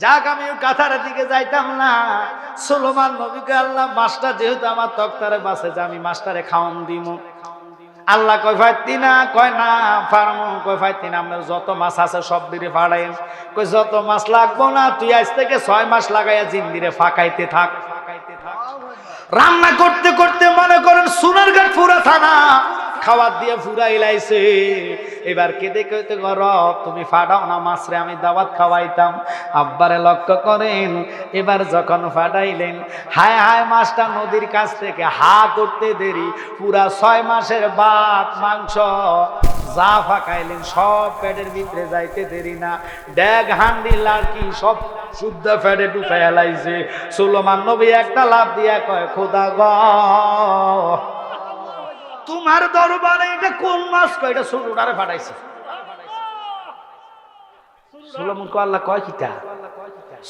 যাক আমি কাঁথার দিকে যাইতাম না। সুলেমান নবীকে আল্লাহ মাছটা যেহেতু আমার তক্তারে বাসে যে আমি মাছটারে খাওয়ান দিব। আল্লাহ কয় ফাইতি না, কয় না ফার্মো, কয় ফাইতি না, আপনার যত মাছ আছে সব দিকে ফাড়াইন। কয় যত মাছ লাগবো না, তুই আজ থেকে 6 মাস লাগাইয়া জিন্দিরে ফাঁকাইতে থাক। রান্না করতে করতে মনে করেন সোনারঘাট পুরা থানা খাবার দিয়ে ফুরাই লাইছে। এবার কেঁদে কেঁদে রব তুমি ফাটাও না মাছরে, আমি দাওয়াত খাওয়াইতাম। আব্বারে লক্ষ্য করেন, এবার যখন ফাটাইলেন, হায় হায় মাছটা নদীর কাছ থেকে হা করতে দেরি, পুরা 6 মাসের ভাত মাংস যা ফাঁকাইলেন সব পেটের ভিতরে যাইতে দেরি না। ড্যাগ হান্ডি লাড়কি সব শুদ্ধ ফেটে ঢুকাই লাইছে। সুলেমান নবী একটা লাফ দিয়া কয় খোদা গো, তোমার দরবারে এটা কোন মাছ? কয় এটা ছোটটারে ফাটাইছে। সুলেমান কয় আল্লাহ কয় কিটা?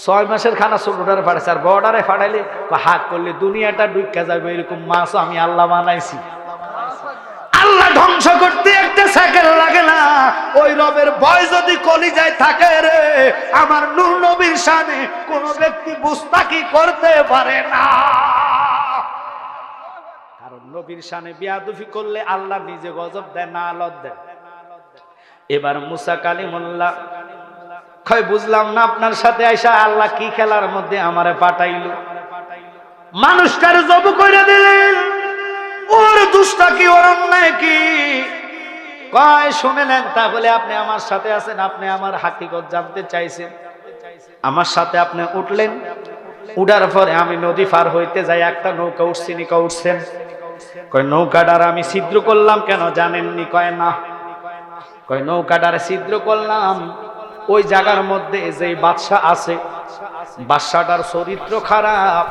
6 মাসের খানা ছোটটারে ফাটাইছে, আর বড়টারে ফাটাইলে হাত করলে দুনিয়াটা ডুইকা যাবে, এরকম মাছও আমি আল্লাহ বানাইছি। আল্লাহ ধ্বংস করতে একটা সেকেন্ড লাগে না। ওই রবের ভয় যদি কলিজায় থাকে রে, আমার নূর নবীর শানে কোন ব্যক্তি মুস্তাকি করতে পারে না। কারণ নবীর শানে বিয়াদুফি করলে আল্লাহ নিজে গজব দেয়, না আলত দেয়। এবার মুসা কালিমুল্লাহ কয় বুঝলাম না আপনার সাথে আইসা আল্লাহ কি খেলার মধ্যে আমারে পাঠাইলো। মানুষটারে জব করে দিলেন, ওর দুষ্টা কি, ওর অন্যায় কি? কয় শুনেলেন, তাহলে আপনি আমার সাথে আছেন, আপনি আমার হাকিকত জানতে চাইছেন, আমার সাথে আপনি উঠলেন। উঠার পরে আমি নদী পার হইতে যাই, একটা নৌকা উঠছিনি। কয় উঠছেন? কয় নৌকাটার আমি ছিদ্র করলাম। কেন জানেননি? কয় না। কয় নৌকাটারে ছিদ্র করলাম ওই জায়গার মধ্যে যে বাদশা আছে, বাদশাটার চরিত্র খারাপ।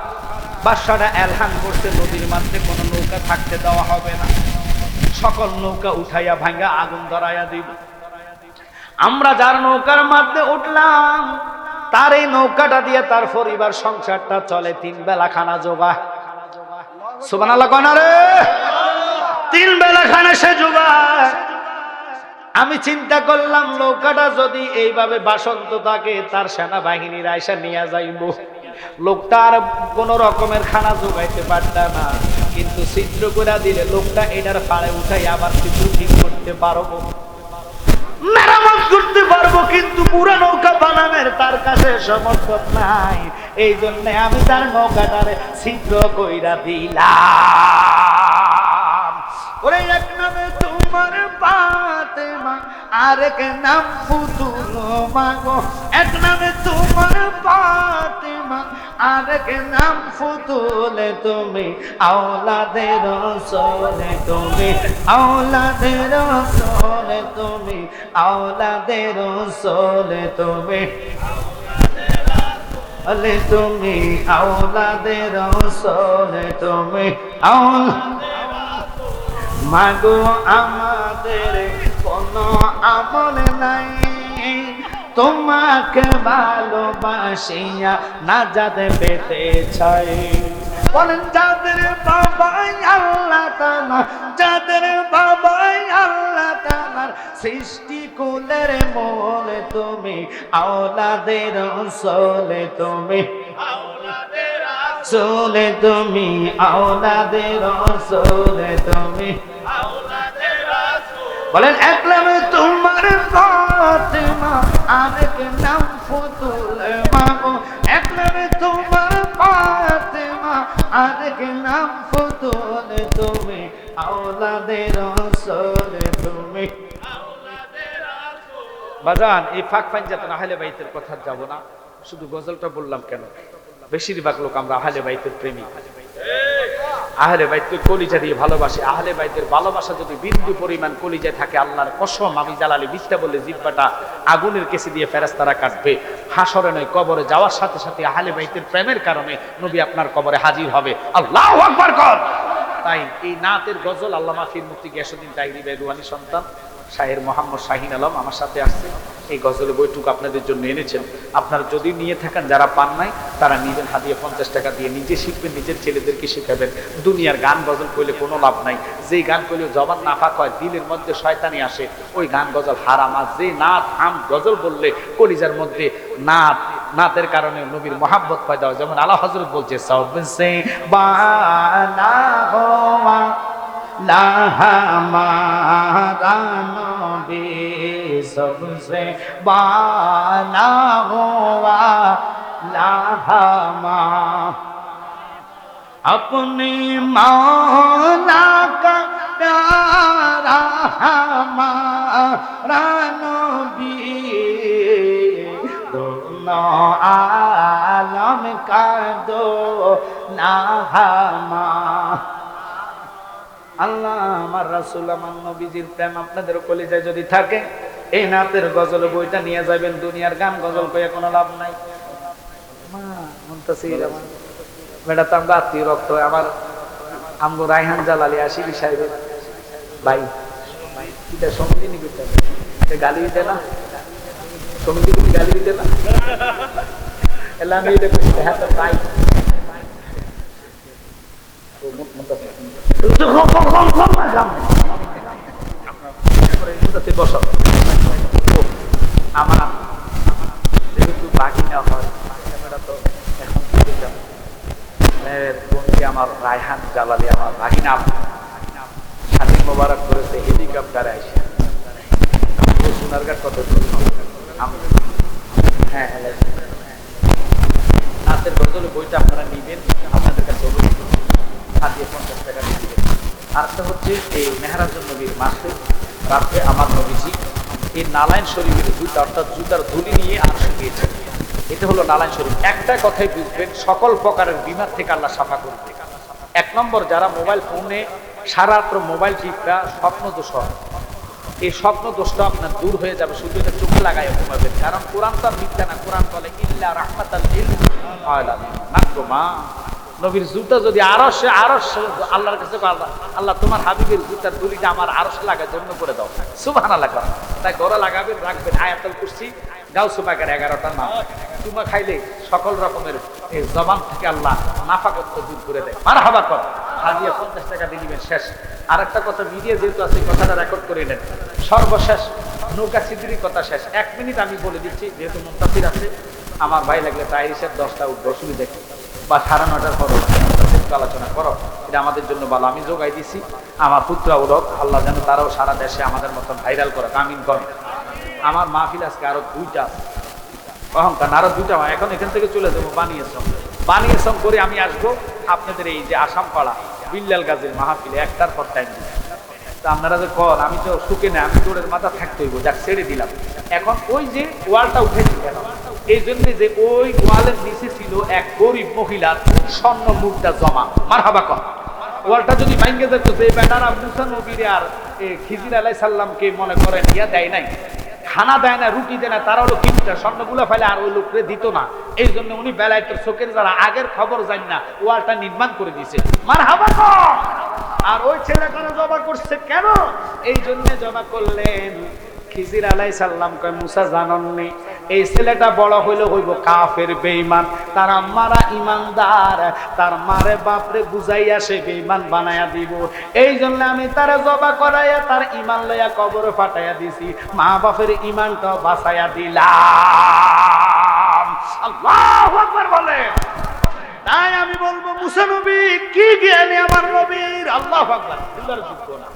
বাদশাটা এলান করতে নদীর মধ্যে কোনো নৌকা থাকতে দেওয়া হবে না, সকল নৌকা উঠাইয়া ভাঙ্গা আগুন ধরাইয়া দিব। আমরা যার নৌকার মধ্যে উঠলাম তার এই নৌকাটা দিয়ে তার পরিবার সংসারটা চলে, 3 বেলা খানা জোগায়। সুবহানাল্লাহ কোন রে? 3 বেলা খানা সে জোগায়। আমি চিন্তা করলাম নৌকাটা যদি এইভাবে বাসন্ত থাকে, তার সেনাবাহিনীর আইসা নিয়ে যাইব। লোকটা আর কোন রকমের খানা জোগাইতে পারত না, কিন্তু ছিদ্র করে দিলে লোকটা এটার পাড়ে উঠাই আবার ছিদ্র ঠিক করতে পারবো, মেরামত করতে পারবো, কিন্তু পুরা নৌকা বানানোর তার কাছে সামর্থ্য নাই। এই জন্য আমি তার নৌকাটারে ছিদ্র কইরা দিলাম। ওরে এক নামে তোমার ফাতেমা, আরেক নাম ফুতুল মাগো। এক নামে তোমার ফাতেমা, আরেক নাম ফুতুল। তুমি আওলাদে রাসূল, তুমি আওলাদে রাসূল, তুমি আওলাদে রাসূল, তুমি আলে তুমি আওলাদে রাসূল, তুমি আওলাদে মাগো। আমাদের কোনো আমল নাই, তোমাকে ভালোবাসিয়া নাজাত পেতে চাই। বলেন যাদের বাবাই আল্লাহ তাআলা, যাদের বাবাই আল্লাহ তাআলার সৃষ্টি কুলের মূল, তুমি আওলাদে রাসূল, তুমি আওলাদে রাসূল, তুমি আওলাদে রাসূল, তুমি আওলাদে রাসূল। বলেন এক নামে তোমার ফাতেমা, আরেক নাম ফুতুল মাগো। এক নামে তোমার ফাতেমা, আরেক নাম ফুতুল, তুমি আওলাদে রাসূল, তুমি আওলাদে রাসূল। বাজান এই ফাঁক পাঞ্জাতন আহলে বাইতের কথা যাব না, শুধু গজলটা বললাম কেন? বেশিরভাগ লোক আমরা আহলে বাইতের প্রেমী, আহলে বাইতকে কলিজা দিয়ে ভালোবাসে। আহলে বাইতের ভালোবাসা যদি বিন্দু পরিমাণ কলিজায় থাকে, আল্লাহর কসম আমি জালালি বিস্তা বলে জিহ্বাটা আগুনের কেসি দিয়ে ফেরেশতারা কাটবে। হাসরে নয়, কবরে যাওয়ার সাথে সাথে আহলে বাইতের প্রেমের কারণে নবী আপনার কবরে হাজির হবে। আল্লাহু আকবার কর। তাই এই নাতের গজল আল্লামা ফির মুফতি গিয়াসউদ্দিন তাইরি ভাই রুহানী সন্তান শাহের মোহাম্মদ শাহিন আলম আমার সাথে আসছে। এই গজলের বইটুকু আপনাদের জন্য এনেছেন। আপনারা যদি নিয়ে থাকেন, যারা পান নাই তারা নিবেন, হাদিয়া 50 টাকা দিয়ে নিজে শিখবেন, নিজের ছেলেদেরকে শেখাবেন। দুনিয়ার গান গজল কইলে কোনো লাভ নাই। যেই গান কইলে জবান নাফাক হয়, দিলের মধ্যে শয়তানি আসে, ওই গান গজল হারাম। আর যে নাত হাম গজল বললে কলিজার মধ্যে নাতের কারণে নবীর মহাব্বত পয়দা হয়। যেমন আলা হযরত বলছে, সবসে বানা হওয়া লা হামারা নবী, সবসে বানা হওয়া লা হামা अपने मौला का प्यारा हमारा नबी, दोनों आलम का दो नाहमा। আল্লাহ, আমার রাসূল, আমার নবীজির প্রেম আপনাদের কলিজায় যদি থাকে, এই নাতের গজল বইটা নিয়ে যাবেন। দুনিয়ার গান গজল কইয়া কোনো লাভ নাই। মা মুনতাসির আমার বেটা তো আমরা আত্মীয় রক্ত। আমার আমগো রায়হান জালালি আশিকি সাহেবের ভাই, এটা সমিতি নি করতে গালি দিতে না, সমিতি তুমি গালি দিতে না, এলা আমি এটা করতে হ্যাঁ তো ভাই বসো। আমার যেহেতু বাকি না হয়, ক্যামেরা তো এখন আমার রায়হান জালালি, আমার ভাগিনা স্বাধীন মোবারক করেছে হেলিকপ্টারে এসে। সোনারঘাট কত হ্যাঁ নাচের গজল বইটা আপনারা নিবেন, আপনাদের কাছে অনুরোধ, হাতিয়ে 50 টাকা দিবেন। আরেকটা হচ্ছে এই মেহরাজুন নবীর মাসে রাত্রে আমার নবীজি এই নালাইন শরীফের জুতা, অর্থাৎ জুতার ধুলি নিয়ে আরশে গিয়েছেন। এটা হলো নালাইন শরীফ। একটা কথাই বুঝবেন, সকল প্রকারের বিমার থেকে আল্লাহ সাফা করবে। 1 নম্বর, যারা মোবাইল ফোনে সারাত্র মোবাইল টিপা স্বপ্ন দোষ হয়, এই স্বপ্ন দোষটা আপনার দূর হয়ে যাবে। শুধু এটা চোখে লাগাই ঘুমাবেন, কারণ কোরআন তো আর মিথ্যা না। কোরআন বলে ইল্লা রাহমাতাল লিল আলামিন। মাত্র মা নবীর জুতা যদি আরশ আল্লাহর কাছে আল্লাহ তোমার হাবিবের জুতার ধুলিটা আমার আরশে লাগায় জন্য করে দাও, সুবহানাল্লাহ। তাই ঘরে লাগাবেন, রাখবেন আয়াতুল কুরসি, গাউসুল পাকের 11টা নাম। চুমা খাইলে সকল রকমের এই জবান থেকে আল্লাহ নাফাকত্ব দূর করে দেয়। মারহাবা কর। হাদিয়া 50 টাকা দিয়ে দিবেন। শেষ আরেকটা কথা, মিডিয়া যেহেতু আছে কথাটা রেকর্ড করে নেন। সর্বশেষ নৌকা সিদ্দির কথা শেষ 1 মিনিট আমি বলে দিচ্ছি, যেহেতু মুনতাসির আছে। আমার ভাই লাগলে তাই হিসেব 10টা উঠবো, অসুবিধা কি, বা 9:30টার পর আলোচনা করো, এটা আমাদের জন্য ভালো। আমি যোগাই দিছি, আমার পুত্র উড়ক, আল্লাহ যেন তারাও সারা দেশে আমাদের মতন ভাইরাল করে, আমিন কর। আমার মাহফিল আজকে আরো 2টা অহংকার, আরো 2টা। এখন এখান থেকে চলে যাবো বানিয়েছম করে আমি আসবো আপনাদের এই যে আসাম পাড়া বিল্লাল গাজীর মাহফিলে 1টার পর টাইম দিই। তা আপনারা যে কল, আমি তো শুকে না, আমি দৌড়ের মাথা থাকতে হইব, যাক ছেড়ে দিলাম। এখন ওই যে ওয়ালটা উঠেছি কেন, এই জন্য যে ওই ওয়ালের নিচে ছিল এক গরিব মহিলার স্বর্ণ মুদ্রা জমা। মারহাবা কর। ওয়ালটা যদি ভাঙ্গে যেত, যে বেটারা মুসা নবীর আর খিজির আলাইহিস সালামকে মনে করেন ইয়া দেয় নাই, খানা দেয় না, রুটি দেয় না, তারা হলো কিনটা স্বর্ণগুলো ফেলে আর ওই লোকরে দিত না। এই জন্য উনি বেলায়েতের চোখের যারা আগের খবর জান না, ওয়ালটা নির্মাণ করে দিয়েছে। মারহাবা কর। আর ওই ছেলে কেন জমা করছে, কেন এই জন্য জমা করলেন, খিজির আলাইহিস সালাম কয় মুসা জানননি এই ছেলেটা বড় হইলে হইব কাফের বেঈমান, তার আম্মারা ইমানদার, তার মারে বাপরে বুঝাইয়া সে বেঈমান বানায়া দিব। এই জন্য আমি তারে জবা করাইয়া তার ঈমান লইয়া কবরে ফাটাইয়া দিছি, মা বাপের ঈমানটা বাঁচাইয়া দিলাম। আল্লাহু আকবার বলেন। তাই আমি বলবো মুসা নবী কি জ্ঞানী আমার নবীর, আল্লাহু আকবার। দিদার যোগ্য না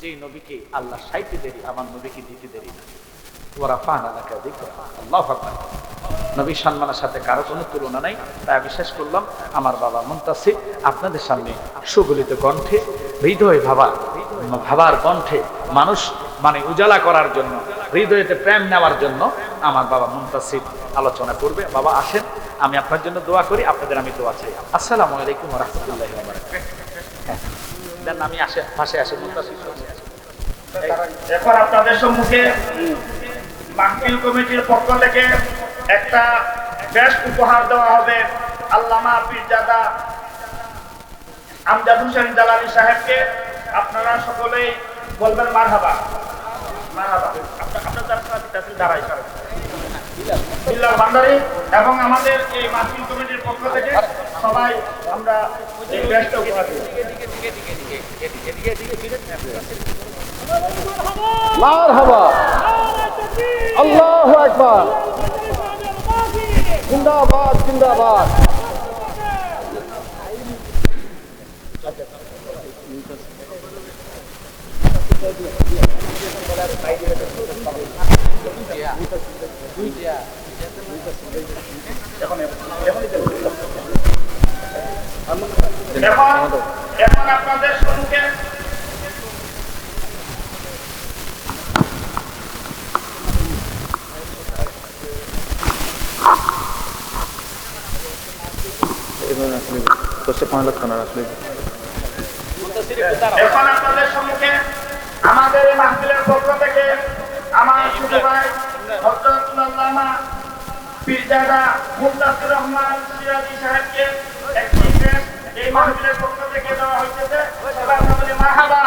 যেই নবীকে আল্লাহ সাইতে দেরি, আমার নবীকে দিতে দেরি না। নবীর সম্মানের সাথে কারো কোনো তুলনা নাই। তাই বিশ্বাস করলাম আমার বাবা মুনতাসির আপনাদের সামনে সুগলিত কণ্ঠে, হৃদয় ভাবার কণ্ঠে মানুষ মানে উজালা করার জন্য, হৃদয়েতে প্রেম নেওয়ার জন্য আমার বাবা মুনতাসির আলোচনা করবে। বাবা আসেন, আমি আপনার জন্য দোয়া করি, আপনাদের আমি দোয়া চাই। আসসালামু আলাইকুম ওয়া রাহমাতুল্লাহি ওয়া বারাকাতুহু। আমি পাশে আসে মুনতাসির। এখন আপনাদের সম্মুখে মাহফিল কমিটির পক্ষ থেকে একটা বেশ উপহার দেওয়া হবে আল্লামা পীরজাদা আমজাদ হোসেন জালালি সাহেবকে। আপনারা সকলেই বলবেন মারহাবা। মারহাবা। আপনার দাঁড়াই বিল্লাল ভান্ডারী এবং আমাদের এই মাহফিল কমিটির পক্ষ থেকে সবাই আমরা এই ব্যাচটা উপহার দিই। মারহাবা, আল্লাহু আকবার, জিন্দাবাদ জিন্দাবাদ। এখন আপনাদের সম্মুখে এখন আপনাদের সম্মুখে আমাদের এই মাহফিলের পক্ষ থেকে আমার ছোট ভাই হযরত আল্লামা পীরজাদা মুনতাসির রহমান সিরাজি সাহেবকে একটি ক্রেস্ট এই মাহফিলের পক্ষ থেকে দেওয়া হয়েছে। সবাই আমরা বলি মারহাবা।